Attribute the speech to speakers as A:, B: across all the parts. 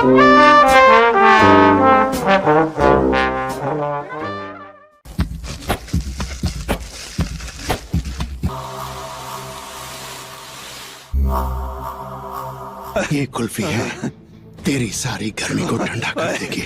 A: ये कुल्फी है, तेरी सारी गर्मी को ठंडा कर देगी।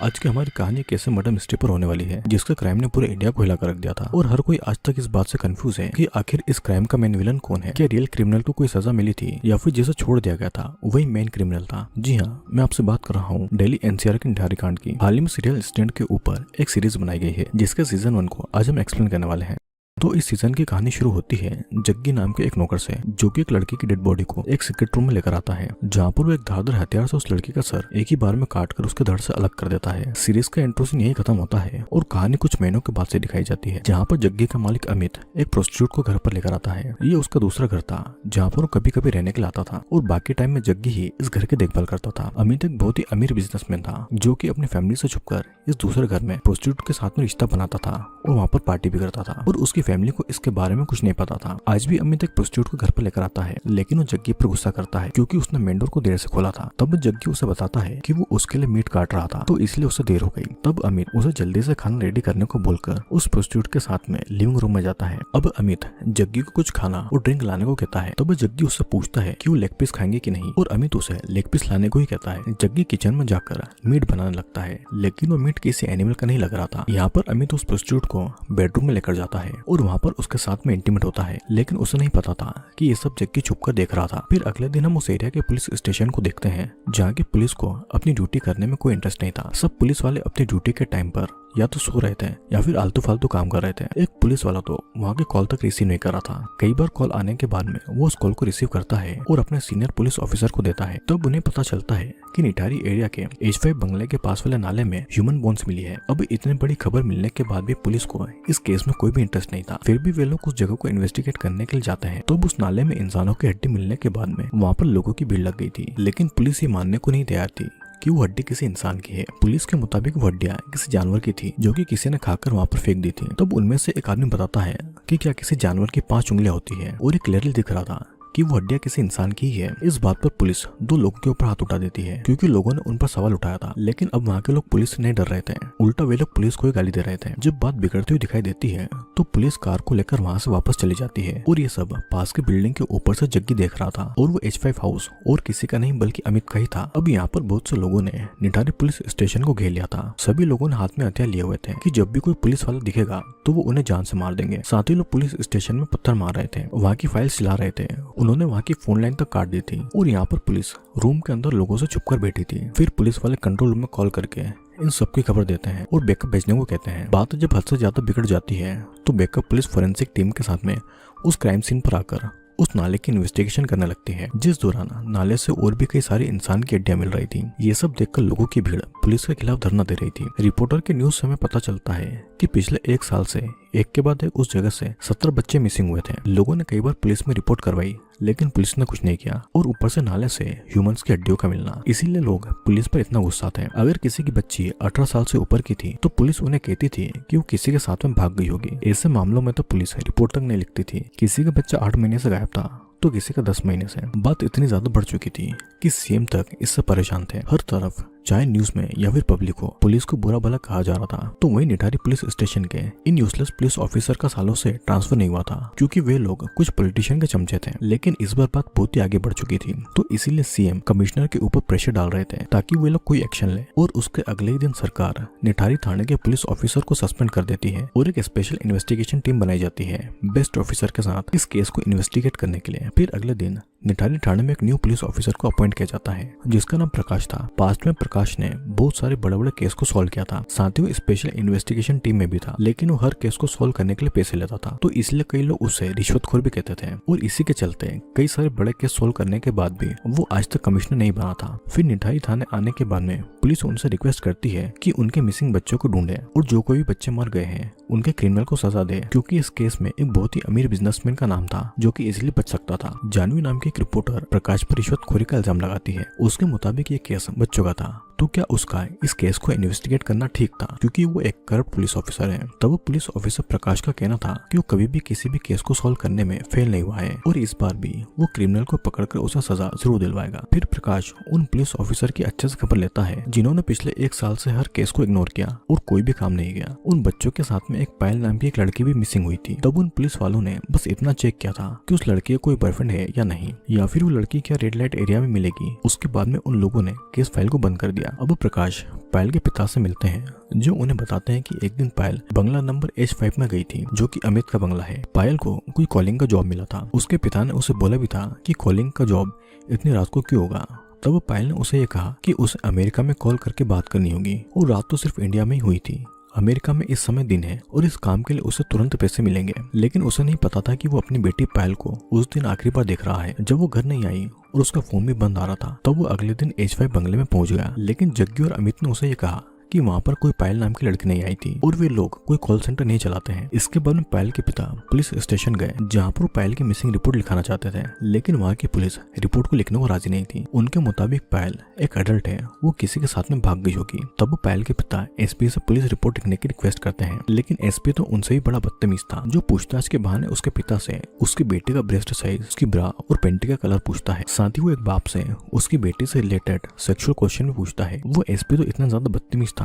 B: आज की हमारी कहानी एक ऐसे मर्डर मिस्ट्री पर होने वाली है जिसका क्राइम ने पूरे इंडिया को हिला कर रख दिया था और हर कोई आज तक इस बात से कंफ्यूज है कि आखिर इस क्राइम का मेन विलन कौन है। क्या रियल क्रिमिनल को कोई सजा मिली थी या फिर जिसे छोड़ दिया गया था वही मेन क्रिमिनल था। जी हाँ, मैं आपसे बात कर रहा हूँ दिल्ली एनसीआर के निठारी कांड की। हाल ही में सीरियल इंसिडेंट के ऊपर एक सीरीज बनाई गई है जिसके सीजन 1 को आज हम एक्सप्लेन करने वाले हैं। तो इस सीजन की कहानी शुरू होती है जग्गी नाम के एक नौकर से, जो कि एक लड़की की डेड बॉडी को एक सीक्रेट रूम में लेकर आता है, जहाँ पर वो एक धारदार हथियार से उस लड़की का सर एक ही बार में काटकर उसके धड़ से अलग कर देता है। सीरीज का इंट्रो सीन यही खत्म होता है और कहानी कुछ महीनों के बाद से दिखाई जाती है, जहाँ पर जग्गी का मालिक अमित एक प्रोस्टिट्यूट को घर पर लेकर आता है। ये उसका दूसरा घर था जहाँ पर वो कभी कभी रहने के लिए आता था और बाकी टाइम में जग्गी ही इस घर की देखभाल करता था। अमित एक बहुत ही अमीर बिजनेसमैन था जो कि अपनी फैमिली से छुपकर इस दूसरे घर में प्रोस्टिट्यूट के साथ में रिश्ता बनाता था और वहाँ पर पार्टी भी करता था और उसकी फैमिली को इसके बारे में कुछ नहीं पता था। आज भी अमित एक प्रोस्टिट्यूट को घर पर लेकर आता है, लेकिन वो जग्गी पर गुस्सा करता है क्योंकि उसने मेन डोर को देर से खोला था। तब जग्गी उसे बताता है कि वो उसके लिए मीट काट रहा था तो इसलिए उसे देर हो गई। तब अमित उसे जल्दी से खाना रेडी करने को बोलकर उस प्रोस्टिट्यूट के साथ में लिविंग रूम में जाता है। अब अमित जग्गी को कुछ खाना और ड्रिंक लाने को कहता है। तब जग्गी उससे पूछता है कि वो लेग पीस खाएंगे कि नहीं और अमित उसे लेग पीस लाने को ही कहता है। जग्गी किचन में जाकर मीट बनाने लगता है, लेकिन वो मीट किसी एनिमल का नहीं लग रहा था। यहाँ पर अमित उस प्रोस्टिट्यूट को बेडरूम में लेकर जाता है और वहाँ पर उसके साथ में इंटीमेट होता है, लेकिन उसे नहीं पता था कि ये सब जग्गी छुपकर देख रहा था। फिर अगले दिन हम उस एरिया के पुलिस स्टेशन को देखते हैं जहाँ की पुलिस को अपनी ड्यूटी करने में कोई इंटरेस्ट नहीं था। सब पुलिस वाले अपनी ड्यूटी के टाइम पर या तो सो रहे थे या फिर आलतू फालतू काम कर रहे थे। एक पुलिस वाला तो वहाँ के कॉल तक रिसीव नहीं कर रहा था। कई बार कॉल आने के बाद में वो उस कॉल को रिसीव करता है और अपने सीनियर पुलिस ऑफिसर को देता है। तब उन्हें पता चलता है कि निठारी एरिया के H5 बंगले के पास वाले नाले में ह्यूमन बोन्स मिली है। अब इतनी बड़ी खबर मिलने के बाद भी पुलिस को इस केस में कोई भी इंटरेस्ट नहीं था। फिर भी वे लोग उस जगह को इन्वेस्टिगेट करने के लिए जाते हैं। तब उस नाले में इंसानों की हड्डी मिलने के बाद में वहाँ पर लोगों की भीड़ लग गई थी, लेकिन पुलिस ये मानने को नहीं तैयार थी कि वो हड्डी किसी इंसान की है। पुलिस के मुताबिक वो हड्डियां किसी जानवर की थी जो कि किसी ने खाकर वहाँ पर फेंक दी थी। तब उनमें से एक आदमी बताता है कि क्या किसी जानवर की 5 उंगलियां होती है और ये क्लियरली दिख रहा था कि वो हड्डियां किसी इंसान की ही है। इस बात पर पुलिस 2 लोगों के ऊपर हाथ उठा देती है क्योंकि लोगों ने उन पर सवाल उठाया था, लेकिन अब वहाँ के लोग पुलिस से नहीं डर रहे थे, उल्टा वे लोग पुलिस को ही गाली दे रहे थे। जब बात बिगड़ती हुई दिखाई देती है तो पुलिस कार को लेकर वहाँ से वापस चली जाती है और ये सब पास की बिल्डिंग के ऊपर से जग्गी देख रहा था और वो H5 हाउस और किसी का नहीं बल्कि अमित का ही था। अब यहाँ पर बहुत से लोगों ने निठारी पुलिस स्टेशन को घेर लिया था। सभी लोगों ने हाथ में हथियार लिए हुए थे कि जब भी कोई पुलिस वाला दिखेगा तो वो उन्हें जान से मार देंगे। साथ ही लोग पुलिस स्टेशन में पत्थर मार रहे थे, वहाँ की फाइल सिला रहे थे, उन्होंने वहाँ की फोन लाइन तक काट दी थी और यहाँ पर पुलिस रूम के अंदर लोगों से छुपकर बैठी थी। फिर पुलिस वाले कंट्रोल रूम में कॉल करके इन सब की खबर देते हैं और बैकअप भेजने को कहते हैं। बात जब हद से ज्यादा बिगड़ जाती है तो बैकअप पुलिस फोरेंसिक टीम के साथ में उस क्राइम सीन पर आकर उस नाले की इन्वेस्टिगेशन करने लगती है, जिस दौरान नाले से और भी कई सारी इंसान की हड्डियां मिल रही थी। ये सब देखकर लोगों की भीड़ पुलिस के खिलाफ धरना दे रही थी। रिपोर्टर के न्यूज से हमें पता चलता है कि पिछले 1 साल से एक के बाद एक उस जगह से 17 बच्चे मिसिंग हुए थे। लोगों ने कई बार पुलिस में रिपोर्ट करवाई, लेकिन पुलिस ने कुछ नहीं किया और ऊपर से नाले से ह्यूमंस की हड्डियों का मिलना, इसीलिए लोग पुलिस पर इतना गुस्सा थे। अगर किसी की बच्ची 18 साल से ऊपर की थी तो पुलिस उन्हें कहती थी कि वो किसी के साथ में भाग गई होगी। ऐसे मामलों में तो पुलिस रिपोर्ट तक नहीं लिखती थी। किसी का बच्चा 8 महीने से गायब था तो किसी का 10 महीने से। बात इतनी ज्यादा बढ़ चुकी थी कि सीएम तक इससे परेशान थे। हर तरफ चाहे न्यूज में या फिर पब्लिक हो पुलिस को बुरा भला कहा जा रहा था। तो वही निठारी पुलिस स्टेशन के इन यूजलेस पुलिस ऑफिसर का सालों से ट्रांसफर नहीं हुआ था क्योंकि वे लोग कुछ पॉलिटिशियन के चमचे थे। लेकिन इस बार बात बहुत ही आगे बढ़ चुकी थी, तो इसीलिए सीएम कमिश्नर के ऊपर प्रेशर डाल रहे थे ताकि वे लोग कोई एक्शन ले। और उसके अगले ही दिन सरकार निठारी थाने के पुलिस ऑफिसर को सस्पेंड कर देती है और एक स्पेशल इन्वेस्टिगेशन टीम बनाई जाती है बेस्ट ऑफिसर के साथ इस केस को इन्वेस्टिगेट करने के लिए। फिर अगले दिन निठारी थाने में एक न्यू पुलिस ऑफिसर को अपॉइंट किया जाता है जिसका नाम प्रकाश था। पास्ट में प्रकाश ने बहुत सारे बड़े बड़े केस को सॉल्व किया था, साथ ही वो स्पेशल इन्वेस्टिगेशन टीम में भी था, लेकिन वो हर केस को सॉल्व करने के लिए पैसे लेता था, तो इसलिए कई लोग उसे रिश्वतखोर भी कहते थे। और इसी के चलते कई सारे बड़े केस सॉल्व करने के बाद भी वो आज तक कमिश्नर नहीं बना था। फिर निठारी थाने आने के बाद में पुलिस उनसे रिक्वेस्ट करती है कि उनके मिसिंग बच्चों को ढूंढे और जो कोई भी बच्चे मर गए हैं उनके क्रिमिनल को सजा दे, क्योंकि इस केस में एक बहुत ही अमीर बिजनेसमैन का नाम था जो कि इजीली बच सकता था। जानवी नाम की एक रिपोर्टर प्रकाश पर रिश्वतखोरी का इल्जाम लगाती है। उसके मुताबिक ये केस बच्चों का था, तो क्या उसका इस केस को इन्वेस्टिगेट करना ठीक था, क्योंकि वो एक करप्ट पुलिस ऑफिसर है। तब वो पुलिस ऑफिसर प्रकाश का कहना था कि वो कभी भी किसी भी केस को सॉल्व करने में फेल नहीं हुआ है और इस बार भी वो क्रिमिनल को पकड़कर उसे सजा जरूर दिलवाएगा। फिर प्रकाश उन पुलिस ऑफिसर की अच्छे से खबर लेता है जिन्होंने पिछले 1 साल से हर केस को इग्नोर किया और कोई भी काम नहीं किया। उन बच्चों के साथ में एक पायल नाम की एक लड़की भी मिसिंग हुई थी। तब उन पुलिस वालों ने बस इतना चेक किया था कि उस लड़की का कोई बॉयफ्रेंड है या नहीं, या फिर वो लड़की क्या रेड लाइट एरिया में मिलेगी। उसके बाद में उन लोगों ने केस फाइल को बंद कर दिया। अब प्रकाश पायल के पिता से मिलते हैं, जो उन्हें बताते हैं कि एक दिन पायल बंगला नंबर H5 में गई थी, जो कि अमित का बंगला है। पायल को कोई कॉलिंग का जॉब मिला था। उसके पिता ने उसे बोला भी था कि कॉलिंग का जॉब इतनी रात को क्यों होगा। तब पायल ने उसे ये कहा कि उसे अमेरिका में कॉल करके बात करनी होगी और रात तो सिर्फ इंडिया में ही हुई थी। अमेरिका में इस समय दिन है और इस काम के लिए उसे तुरंत पैसे मिलेंगे। लेकिन उसे नहीं पता था कि वो अपनी बेटी पायल को उस दिन आखिरी बार देख रहा है, जब वो घर नहीं आई और उसका फोन भी बंद आ रहा था। तब वो अगले दिन H5 बंगले में पहुंच गया। लेकिन जग्गी और अमित ने उसे ये कहा कि वहाँ पर कोई पायल नाम की लड़की नहीं आई थी और वे लोग कोई कॉल सेंटर नहीं चलाते हैं। इसके बाद में पायल के पिता पुलिस स्टेशन गए, जहाँ पर वो पायल की मिसिंग रिपोर्ट लिखाना चाहते थे, लेकिन वहाँ की पुलिस रिपोर्ट को लिखने को राजी नहीं थी। उनके मुताबिक पायल एक अडल्ट है, वो किसी के साथ में भाग गई होगी। तब पायल के पिता SP से पुलिस रिपोर्ट लिखने की रिक्वेस्ट करते हैं, लेकिन SP तो उनसे भी बड़ा बदतमीज था, जो पूछताछ के बहाने उसके पिता से उसकी बेटी का ब्रेस्ट साइज, उसकी ब्रा और पेंटी का कलर पूछता है। साथ ही वो एक बाप से उसकी बेटी से रिलेटेड सेक्सुअल क्वेश्चन भी पूछता है। वो SP तो इतना ज्यादा बदतमीज था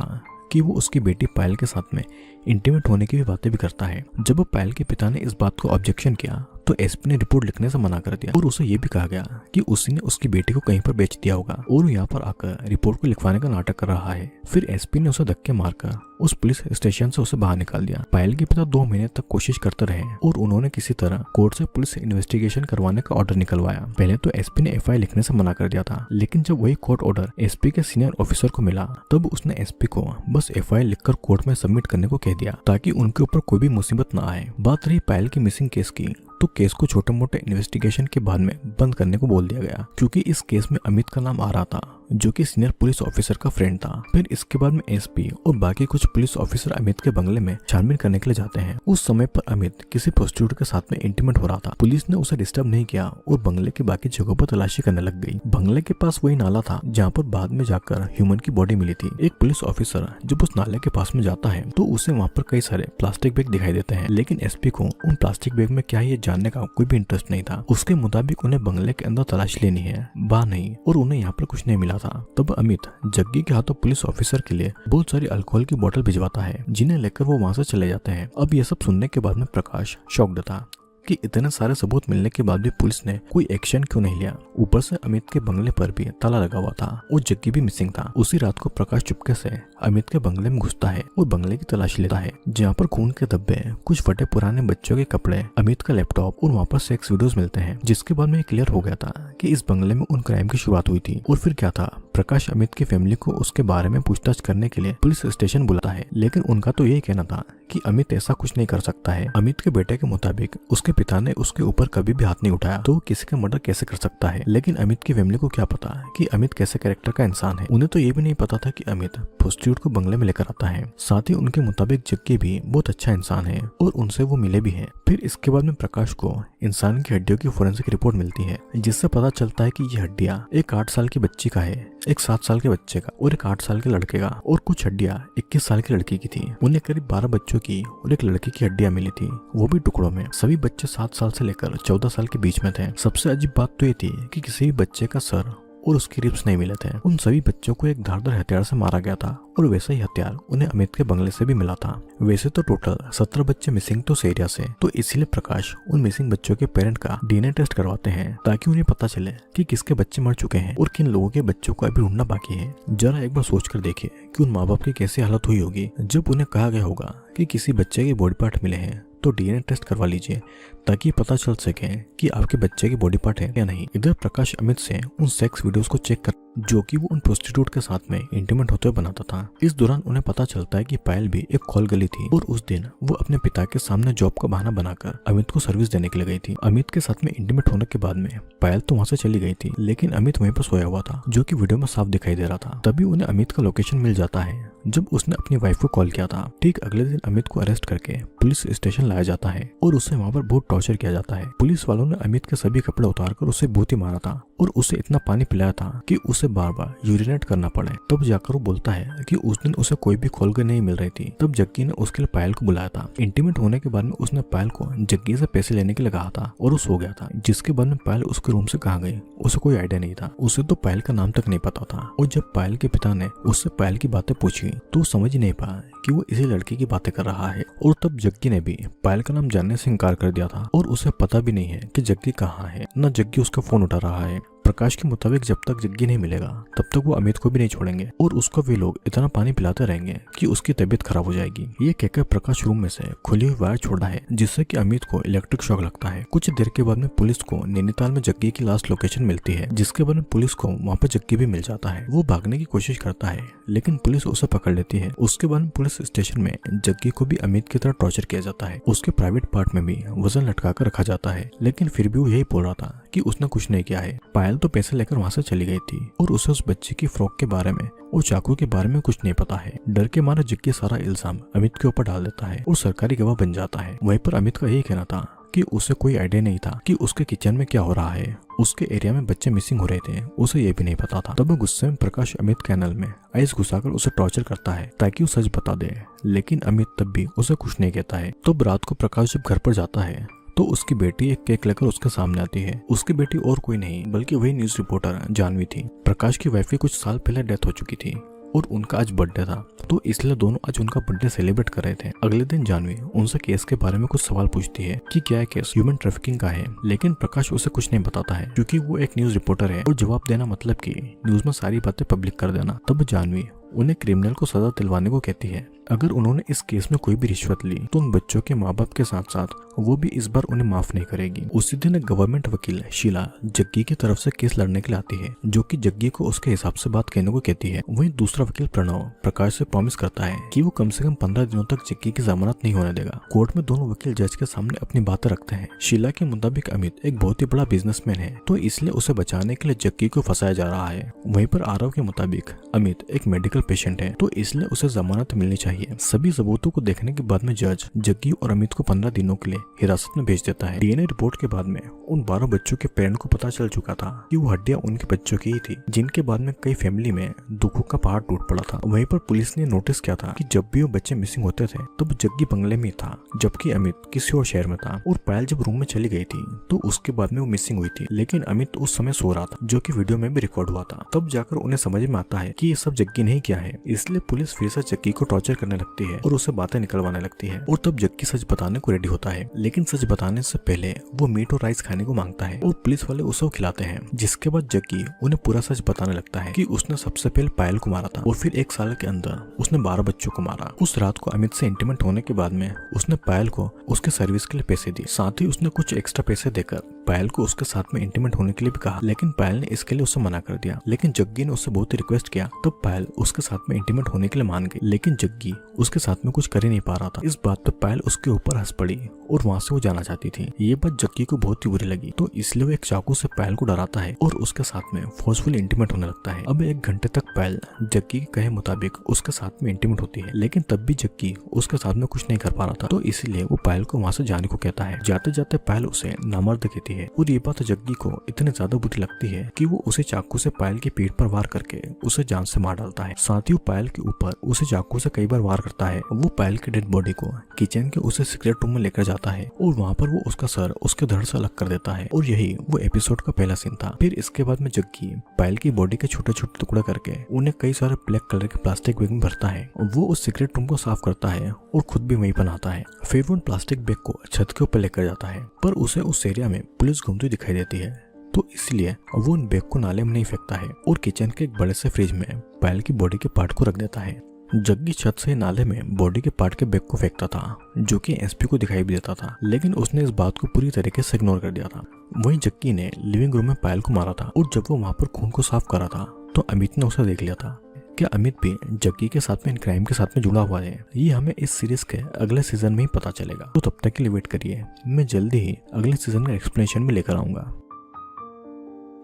B: कि वो उसकी बेटी पायल के साथ में इंटीमेट होने की भी बातें भी करता है। जब पायल के पिता ने इस बात को ऑब्जेक्शन किया तो SP ने रिपोर्ट लिखने से मना कर दिया और उसे ये भी कहा गया कि उसी ने उसकी बेटी को कहीं पर बेच दिया होगा और वो यहाँ पर आकर रिपोर्ट को लिखवाने का नाटक कर रहा है। फिर SP ने उसे धक्के मारकर उस पुलिस स्टेशन से उसे बाहर निकाल दिया। पायल के पिता 2 महीने तक कोशिश करते रहे और उन्होंने किसी तरह कोर्ट से पुलिस इन्वेस्टिगेशन करवाने का ऑर्डर निकलवाया। पहले तो SP ने FIR लिखने से मना कर दिया था, लेकिन जब वही कोर्ट ऑर्डर SP के सीनियर ऑफिसर को मिला तब उसने SP को बस FIR लिखकर कोर्ट में सबमिट करने को कह दिया, ताकि उनके ऊपर कोई भी मुसीबत न आए। बात रही पायल की मिसिंग केस की, तो केस को छोटे मोटे इन्वेस्टिगेशन के बाद में बंद करने को बोल दिया गया, क्योंकि इस केस में अमित का नाम आ रहा था, जो कि सीनियर पुलिस ऑफिसर का फ्रेंड था। फिर इसके बाद में SP और बाकी कुछ पुलिस ऑफिसर अमित के बंगले में छानबीन करने के लिए जाते हैं। उस समय पर अमित किसी प्रोस्टिट्यूट के साथ में इंटीमेट हो रहा था। पुलिस ने उसे डिस्टर्ब नहीं किया और बंगले की बाकी जगहों पर तलाशी करने लग गई। बंगले के पास वही नाला था जहाँ पर बाद में जाकर ह्यूमन की बॉडी मिली थी। एक पुलिस ऑफिसर जब उस नाले के पास में जाता है तो उसे वहाँ पर कई सारे प्लास्टिक बैग दिखाई देते हैं, लेकिन SP को उन प्लास्टिक बैग में क्या है ये जानने का कोई भी इंटरेस्ट नहीं था। उसके मुताबिक उन्हें बंगले के अंदर तलाशी लेनी है, बाहर नहीं, और उन्हें यहाँ पर कुछ नहीं मिला था। तब अमित जग्गी के हाथों पुलिस ऑफिसर के लिए बहुत सारी अल्कोहल की बोतल भिजवाता है, जिन्हें लेकर वो वहाँ से चले जाते हैं। अब ये सब सुनने के बाद में प्रकाश शॉक्ड था कि इतने सारे सबूत मिलने के बाद भी पुलिस ने कोई एक्शन क्यों नहीं लिया। ऊपर से अमित के बंगले पर भी ताला लगा हुआ था और जग्गी भी मिसिंग था। उसी रात को प्रकाश चुपके से अमित के बंगले में घुसता है और बंगले की तलाशी लेता है, जहाँ पर खून के धब्बे, कुछ फटे पुराने बच्चों के कपड़े, अमित का लैपटॉप और वहाँ पर सेक्स वीडियोस मिलते हैं। जिसके बाद में क्लियर हो गया था कि इस बंगले में उन क्राइम की शुरुआत हुई थी। और फिर क्या था, प्रकाश अमित की फैमिली को उसके बारे में पूछताछ करने के लिए पुलिस स्टेशन बुलाता है, लेकिन उनका तो यही कहना था कि अमित ऐसा कुछ नहीं कर सकता है। अमित के बेटे के मुताबिक उसके पिता ने उसके ऊपर कभी भी हाथ नहीं उठाया, तो किसी का मर्डर कैसे कर सकता है। लेकिन अमित की फैमिली को क्या पता कि अमित कैसे कैरेक्टर का इंसान है। उन्हें तो ये भी नहीं पता था कि अमित प्रोस्टिट्यूट को बंगले में लेकर आता है। साथ ही उनके मुताबिक जग्गी भी बहुत अच्छा इंसान है और उनसे वो मिले भी हैं। फिर इसके बाद में प्रकाश को इंसान की हड्डियों की फोरेंसिक रिपोर्ट मिलती है, जिससे पता चलता है कि ये हड्डियां एक 8 साल की बच्ची का है, एक 7 साल के बच्चे का और एक 8 साल के लड़के का, और कुछ हड्डियां 21 साल की लड़की की थी। उन्हें करीब 12 बच्चों की और एक लड़की की हड्डियां मिली थी, वो भी टुकड़ों में। सभी बच्चे 7 साल से लेकर 14 साल के बीच में थे। सबसे अजीब बात तो ये थी कि किसी भी बच्चे का सर और उसकी रिब्स नहीं मिले थे। उन सभी बच्चों को एक धारदार हथियार से मारा गया था और वैसा ही हथियार उन्हें अमित के बंगले से भी मिला था। वैसे तो टोटल 17 बच्चे मिसिंग तो एरिया से, तो इसीलिए प्रकाश उन मिसिंग बच्चों के पेरेंट का DNA टेस्ट करवाते हैं, ताकि उन्हें पता चले कि किसके बच्चे मर चुके हैं और किन लोगों के बच्चों को अभी ढूंढना बाकी है। जरा एक बार सोच कर देखिए कि उन माँ बाप की कैसी हालत हुई होगी जब उन्हें कहा गया होगा कि किसी बच्चे के बॉडी पार्ट मिले हैं तो DNA टेस्ट करवा लीजिए, ताकि पता चल सके कि आपके बच्चे के बॉडी पार्ट है या नहीं। इधर प्रकाश अमित से उन सेक्स वीडियोस को चेक कर जो कि वो उन प्रोस्टिट्यूट के साथ में इंटीमेट होते हुए बनाता था। इस दौरान उन्हें पता चलता है कि पायल भी एक कॉल गली थी और उस दिन वो अपने पिता के सामने जॉब का बहाना बनाकर अमित को सर्विस देने के लिए गई थी। अमित के साथ में इंटीमेट होने के बाद में पायल तो वहाँ से चली गई थी, लेकिन अमित वहीं पर सोया हुआ था, जो कि वीडियो में साफ दिखाई दे रहा था। तभी उन्हें अमित का लोकेशन मिल जाता है जब उसने अपनी वाइफ को कॉल किया था। ठीक अगले दिन अमित को अरेस्ट करके पुलिस स्टेशन लाया जाता है और उसे वहाँ पर बहुत टॉर्चर किया जाता है। पुलिस वालों ने अमित के सभी कपड़े उतारकर उसे बहुत ही मारा था और उसे इतना पानी पिलाया था कि उसे बार बार यूरिनेट करना पड़े। तब जाकर वो बोलता है कि उस दिन उसे कोई भी खोल कर नहीं मिल रही थी। तब जग्गी ने उसके लिए पायल को बुलाया था। इंटीमेट होने के बाद में उसने पायल को जग्गी से पैसे लेने के लिए कहा था और वो सो गया था। जिसके बाद में पायल उसके रूम से कहाँ गई उसे कोई आइडिया नहीं था। उसे तो पायल का नाम तक नहीं पता था और जब पायल के पिता ने उससे पायल की बातें पूछी तो समझ ही नहीं पाया कि वो इसी लड़की की बातें कर रहा है। और तब जग्गी ने भी पायल का नाम जानने से इनकार कर दिया था और उसे पता भी नहीं है कि जग्गी कहाँ है, न जग्गी उसका फोन उठा रहा है। प्रकाश के मुताबिक जब तक जग्गी नहीं मिलेगा तब तक वो अमित को भी नहीं छोड़ेंगे और उसको वे लोग इतना पानी पिलाते रहेंगे कि उसकी तबीयत खराब हो जाएगी। ये कहकर प्रकाश रूम में से खुली हुई वायर छोड़ता है जिससे कि अमित को इलेक्ट्रिक शॉक लगता है। कुछ देर के बाद में पुलिस को नैनीताल में जग्गी की लास्ट लोकेशन मिलती है, जिसके बाद में पुलिस को वहाँ पर जग्गी भी मिल जाता है। वो भागने की कोशिश करता है लेकिन पुलिस उसे पकड़ लेती है। उसके बाद में पुलिस स्टेशन में जग्गी को भी अमित की तरह टॉर्चर किया जाता है। उसके प्राइवेट पार्ट में भी वजन लटका कर रखा जाता है लेकिन फिर भी वो यही बोल रहा था कि उसने कुछ नहीं किया है। पायल तो पैसे लेकर वहाँ से चली गई थी और उसे उस बच्चे की फ्रॉक के बारे में और चाकू के बारे में कुछ नहीं पता है। डर के मारे जग्गी सारा इल्जाम अमित के ऊपर डाल देता है और सरकारी गवाह बन जाता है। वहीं पर अमित का यही कहना था कि उसे कोई आइडिया नहीं था कि उसके किचन में क्या हो रहा है। उसके एरिया में बच्चे मिसिंग हो रहे थे, उसे ये भी नहीं पता था। तब गुस्से में प्रकाश अमित कैनल में आइस घुसाकर उसे टॉर्चर करता है ताकि वो सच बता दे, लेकिन अमित तब भी उसे कुछ नहीं कहता है। तब रात को प्रकाश जब घर पर जाता है तो उसकी बेटी एक केक लेकर उसके सामने आती है। उसकी बेटी और कोई नहीं बल्कि वही न्यूज रिपोर्टर जानवी थी। प्रकाश की वाइफ की कुछ साल पहले डेथ हो चुकी थी और उनका आज बर्थडे था, तो इसलिए दोनों आज उनका बर्थडे सेलिब्रेट कर रहे थे। अगले दिन जानवी उनसे केस के बारे में कुछ सवाल पूछती है कि क्या केस ह्यूमन ट्रैफिकिंग का है, लेकिन प्रकाश उसे कुछ नहीं बताता है क्योंकि वो एक न्यूज रिपोर्टर है और जवाब देना मतलब कि न्यूज में सारी बातें पब्लिक कर देना। तब जानवी उन्हें क्रिमिनल को सजा दिलवाने को कहती है। अगर उन्होंने इस केस में कोई भी रिश्वत ली तो उन बच्चों के माँ बाप के साथ साथ वो भी इस बार उन्हें माफ नहीं करेगी। उसी दिन एक गवर्नमेंट वकील शीला जग्गी की तरफ से केस लड़ने के लिए आती है, जो कि जग्गी को उसके हिसाब से बात कहने को कहती है। वहीं दूसरा वकील प्रणव प्रकाश से प्रॉमिस करता है कि वो कम से कम 15 दिनों तक जग्गी की जमानत नहीं होने देगा। कोर्ट में दोनों वकील जज के सामने अपनी बातें रखते हैं। शीला के मुताबिक अमित एक बहुत ही बड़ा बिजनेसमैन है, तो इसलिए उसे बचाने के लिए जग्गी को फंसाया जा रहा है। वहीं पर आरव के मुताबिक अमित एक मेडिकल पेशेंट है, तो इसलिए उसे जमानत मिलनी चाहिए। सभी सबूतों को देखने के बाद में जज जग्गी और अमित को 15 दिनों के लिए हिरासत में भेज देता है। डीएनए रिपोर्ट के बाद में उन 12 बच्चों के पेरेंट को पता चल चुका था कि वो हड्डियां उनके बच्चों की ही थी, जिनके बाद में कई फैमिली में दुखों का पहाड़ टूट पड़ा था। वहीं पर पुलिस ने नोटिस किया था कि जब भी वो बच्चे मिसिंग होते थे तब जग्गी बंगले में था, जबकि अमित किसी और शहर में था। और पायल जब रूम में चली गई थी तो उसके बाद में वो मिसिंग हुई थी, लेकिन अमित उस समय सो रहा था, जो कि वीडियो में भी रिकॉर्ड हुआ था। तब जाकर उन्हें समझ में आता है कि ये सब जग्गी ने ही किया है, इसलिए पुलिस फिर से जग्गी को टॉर्चर करने लगती है और उसे बातें निकलवाने लगती है। और तब जग्गी सच बताने को रेडी होता है, लेकिन सच बताने से पहले वो मीट और राइस खाने को मांगता है और पुलिस वाले उसे खिलाते हैं। जिसके बाद जग्गी उन्हें पूरा सच बताने लगता है कि उसने सबसे पहले पायल को मारा था और फिर 1 साल के अंदर उसने 12 बच्चों को मारा। उस रात को अमित से इंटीमेट होने के बाद में उसने पायल को उसके सर्विस के लिए पैसे दिए, साथ ही उसने कुछ एक्स्ट्रा पैसे देकर पायल को उसके साथ में इंटीमेट होने के लिए भी कहा, लेकिन पायल ने इसके लिए उसे मना कर दिया। लेकिन जग्गी ने उससे बहुत ही रिक्वेस्ट किया, तब पायल उसके साथ में इंटीमेट होने के लिए मान गई, लेकिन जग्गी उसके साथ में कुछ कर ही नहीं पा रहा था। इस बात पर पायल उसके ऊपर हंस पड़ी और वहाँ से वो जाना चाहती थी। ये बात जग्गी को बहुत ही बुरी लगी, तो इसलिए वो एक चाकू से पायल को डराता है और उसके साथ में फोर्सफुली इंटीमेट होने लगता है। अब 1 घंटे तक पायल जग्गी के कहे मुताबिक उसके साथ में इंटीमेट होती है, लेकिन तब भी जग्गी उसके साथ में कुछ नहीं कर पा रहा था, तो इसलिए वो पायल को वहाँ से जाने को कहता है। जाते जाते पायल उसे नामर्द कहती है और ये बात जग्गी को इतनी ज्यादा बुरी लगती है कि वो उसे चाकू से पायल की पीठ पर वार करके उसे जान से मार डालता है। साथ ही वो पायल के ऊपर उसे चाकू से कई बार वार करता है। वो पायल की डेड बॉडी को किचन के उसे सीक्रेट रूम में लेकर जाता है और वहाँ पर वो उसका सर उसके धड़ से अलग कर देता है। और यही वो एपिसोड का पहला सीन था। फिर इसके बाद में जग्गी पायल की बॉडी के छोटे छोटे टुकड़े करके उन्हें कई सारे ब्लैक कलर के प्लास्टिक बैग में भरता है। वो उस सीक्रेट रूम को साफ करता है और खुद भी वहीं बनाता है। फिर वो उन प्लास्टिक बैग को छत के ऊपर लेकर जाता है, पर उसे उस एरिया में पुलिस घूमती दिखाई देती है, तो इसलिए वो उन बैग को नाले में नहीं फेंकता है और किचन के एक बड़े से फ्रिज में पायल की बॉडी के पार्ट को रख देता है। जग्गी छत से नाले में बॉडी के पार्ट के बैग को फेंकता था, जो कि एसपी को दिखाई भी देता था, लेकिन उसने इस बात को पूरी तरीके से इग्नोर कर दिया था। वहीं जग्गी ने लिविंग रूम में पायल को मारा था और जब वो वहां पर खून को साफ कर रहा था तो अमित ने उसे देख लिया था। क्या अमित भी जग्गी के साथ में इन क्राइम के साथ में जुड़ा हुआ है? ये हमें इस सीरीज के अगले सीजन में ही पता चलेगा, तो तब तक के लिए वेट करिए। मैं जल्दी ही अगले सीजन का एक्सप्लेनेशन भी लेकर आऊंगा।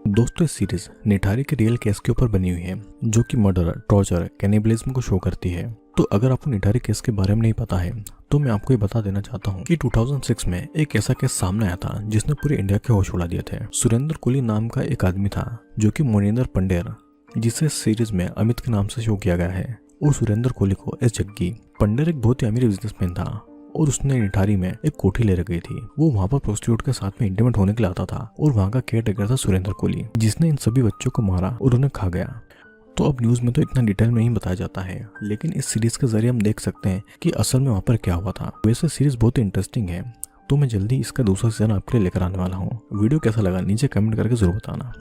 B: दोस्तों, इस सीरीज निठारी के रियल केस के ऊपर बनी हुई है जो कि मर्डर, टॉर्चर, कैनिबलिज्म को शो करती है। तो अगर आपको निठारी केस के बारे में नहीं पता है तो मैं आपको ये बता देना चाहता हूँ कि 2006 में एक ऐसा केस सामने आया था जिसने पूरे इंडिया के होश उड़ा दिए थे। सुरेंद्र कोहली नाम का एक आदमी था जो कि मोनिंदर पंडेर, जिसे सीरीज में अमित के नाम से शो किया गया है, और सुरेंद्र कोहली को एस जग्गी। पंडेर एक बहुत ही अमीर बिजनेसमैन था और उसने निठारी में एक कोठी ले रखी थी। वो वहाँ पर प्रोस्टिट्यूट के साथ में इंटीमेट होने के लिए आता था और वहाँ का केयर टेकर था सुरेंद्र कोहली, जिसने इन सभी बच्चों को मारा और उन्हें खा गया। तो अब न्यूज़ में तो इतना डिटेल में नहीं बताया जाता है, लेकिन इस सीरीज के जरिए हम देख सकते हैं कि असल में वहाँ पर क्या हुआ था। वैसे सीरीज बहुत ही इंटरेस्टिंग है, तो मैं जल्दी इसका दूसरा सीजन आपके लिए लेकर आने वाला हूँ। वीडियो कैसा लगा नीचे कमेंट करके जरूर बताना।